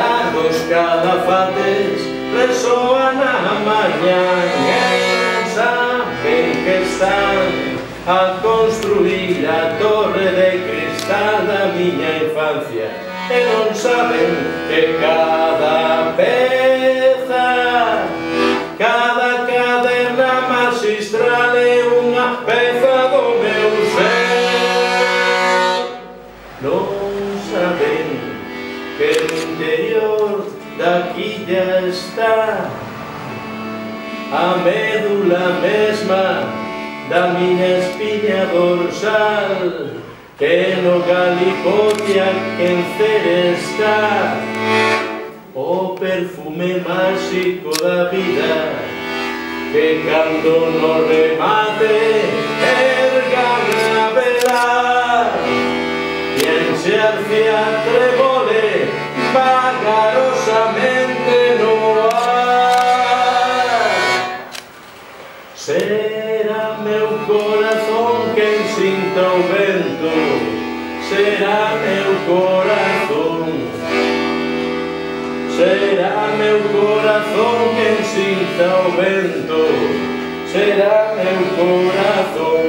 Largos calafates resoan a mañá e non saben que están a construir a torre de cristal da miña infancia e non saben que cada peza, cada caderna magistral é unha peza do meu ser. Non saben que no interior da quilla está a médula mesma da miña espiña dorsal, que no galipote a quencer está o perfume máxico da vida, que cando no remate ergan a velar e enxerce a trebole vagarosamente no ar. Será meu corazón quen sinta o vento, será meu corazón, será meu corazón quen sinta o vento, será meu corazón.